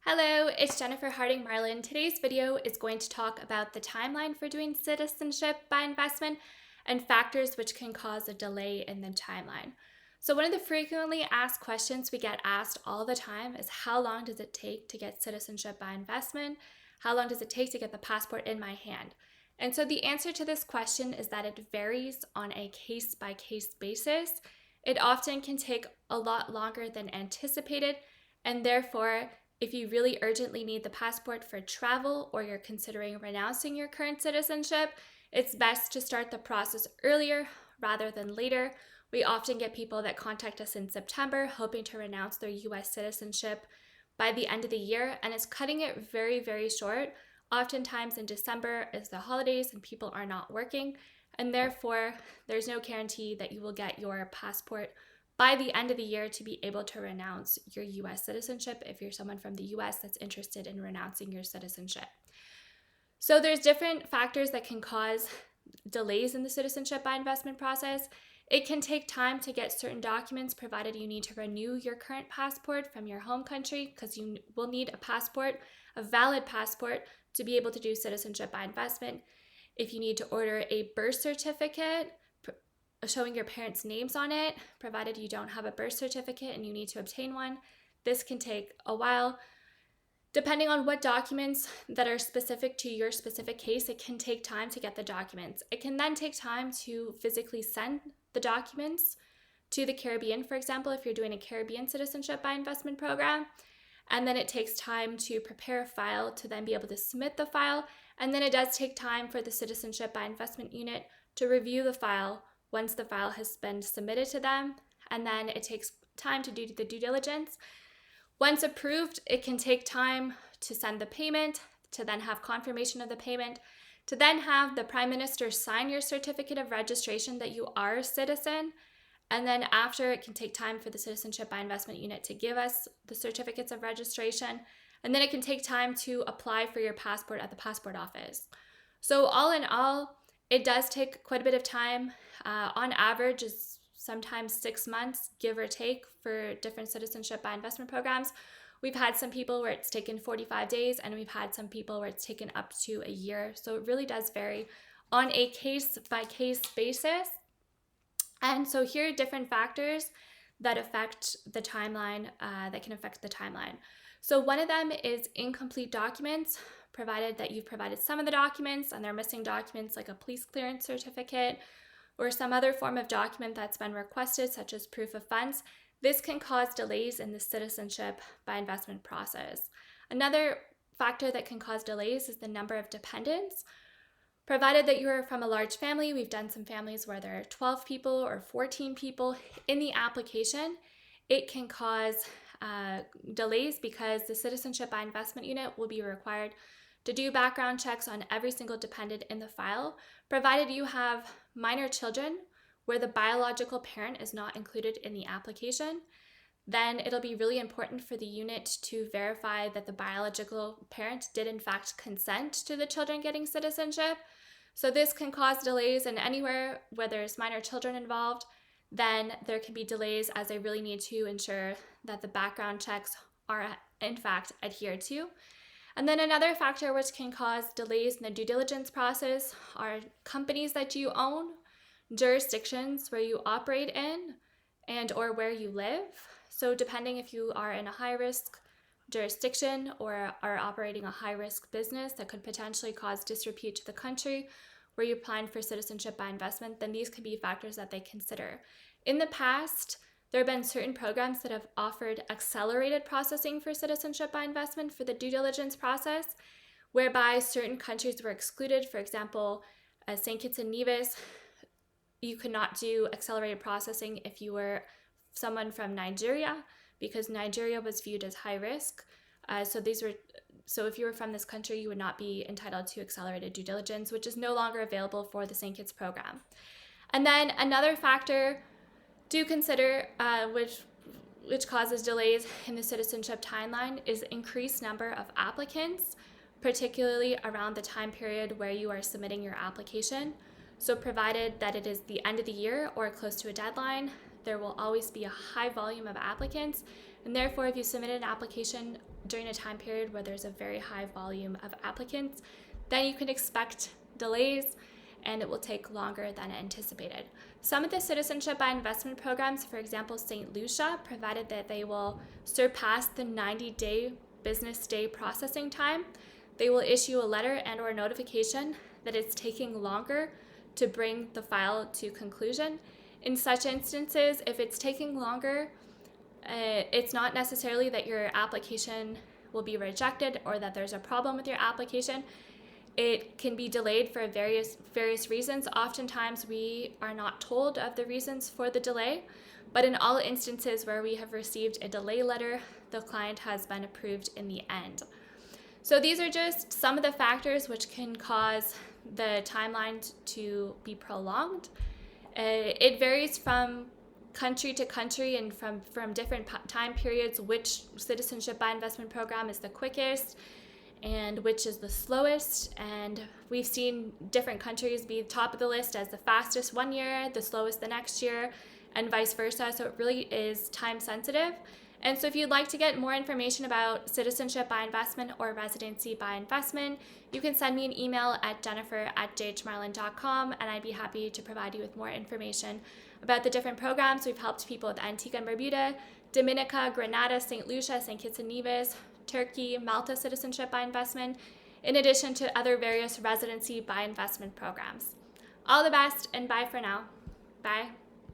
Hello, it's Jennifer Harding Marlin. Today's video is going to talk about the timeline for doing citizenship by investment and factors which can cause a delay in the timeline. So one of the frequently asked questions we get asked all the time is how long does it take to get citizenship by investment? How long does it take to get the passport in my hand? And so the answer to this question is that it varies on a case-by-case basis. It often can take a lot longer than anticipated, and therefore if you really urgently need the passport for travel or you're considering renouncing your current citizenship, it's best to start the process earlier rather than later. We often get people that contact us in September hoping to renounce their US citizenship by the end of the year, and it's cutting it very, very short. Oftentimes in December is the holidays and people are not working, and therefore there's no guarantee that you will get your passport by the end of the year to be able to renounce your US citizenship if you're someone from the US that's interested in renouncing your citizenship. So there's different factors that can cause delays in the citizenship by investment process. It can take time to get certain documents provided you need to renew your current passport from your home country, because you will need a passport, a valid passport, to be able to do citizenship by investment. If you need to order a birth certificate showing your parents' names on it, provided you don't have a birth certificate and you need to obtain one, this can take a while. Depending on what documents that are specific to your specific case, it can take time to get the documents. It can then take time to physically send the documents to the Caribbean, for example, if you're doing a Caribbean citizenship by investment program. And then it takes time to prepare a file to then be able to submit the file. And then it does take time for the citizenship by investment unit to review the file once the file has been submitted to them, and then it takes time to do the due diligence. Once approved, it can take time to send the payment, to then have confirmation of the payment, to then have the Prime Minister sign your certificate of registration that you are a citizen, and then after, it can take time for the Citizenship by Investment Unit to give us the certificates of registration, and then it can take time to apply for your passport at the passport office. So all in all, it does take quite a bit of time. On average, is sometimes 6 months, give or take, for different citizenship by investment programs. We've had some people where it's taken 45 days, and we've had some people where it's taken up to a year. So it really does vary on a case-by-case basis. And so here are different factors that affect the timeline, that can affect the timeline. So one of them is incomplete documents, provided that you've provided some of the documents and they're missing documents like a police clearance certificate or some other form of document that's been requested, such as proof of funds. This can cause delays in the citizenship by investment process. Another factor that can cause delays is the number of dependents. Provided that you're from a large family, we've done some families where there are 12 people or 14 people in the application, it can cause delays because the Citizenship by Investment Unit will be required to do background checks on every single dependent in the file, provided you have minor children where the biological parent is not included in the application. Then it'll be really important for the unit to verify that the biological parent did in fact consent to the children getting citizenship. So this can cause delays, and anywhere where there's minor children involved, then there can be delays as they really need to ensure that the background checks are in fact adhered to. And then another factor which can cause delays in the due diligence process are companies that you own, jurisdictions where you operate in, and or where you live. So depending if you are in a high-risk jurisdiction or are operating a high-risk business that could potentially cause disrepute to the country where you're applying for citizenship by investment, then these could be factors that they consider. In the past, there have been certain programs that have offered accelerated processing for citizenship by investment for the due diligence process, whereby certain countries were excluded. For example, St. Kitts and Nevis, you could not do accelerated processing if you were someone from Nigeria, because Nigeria was viewed as high risk. So if you were from this country, you would not be entitled to accelerated due diligence, which is no longer available for the St. Kitts program. And then another factor to consider, which causes delays in the citizenship timeline, is increased number of applicants, particularly around the time period where you are submitting your application. So provided that it is the end of the year or close to a deadline, there will always be a high volume of applicants, And therefore, if you submit an application during a time period where there's a very high volume of applicants, then you can expect delays and it will take longer than anticipated. Some of the citizenship by investment programs, for example, St. Lucia, provided that they will surpass the 90-day business day processing time, they will issue a letter and or notification that it's taking longer to bring the file to conclusion. In such instances, if it's taking longer, it's not necessarily that your application will be rejected or that there's a problem with your application. It can be delayed for various reasons. Oftentimes we are not told of the reasons for the delay, but in all instances where we have received a delay letter, the client has been approved in the end. So these are just some of the factors which can cause the timeline to be prolonged. It varies from country to country and from different time periods which citizenship by investment program is the quickest and which is the slowest. And we've seen different countries be top of the list as the fastest one year, the slowest the next year, and vice versa. So it really is time sensitive. And so if you'd like to get more information about citizenship by investment or residency by investment, you can send me an email at jennifer@jhmarlin.com, and I'd be happy to provide you with more information about the different programs. We've helped people with Antigua and Barbuda, Dominica, Grenada, St. Lucia, St. Kitts and Nevis, Turkey, Malta citizenship by investment, in addition to other various residency by investment programs. All the best, and bye for now. Bye.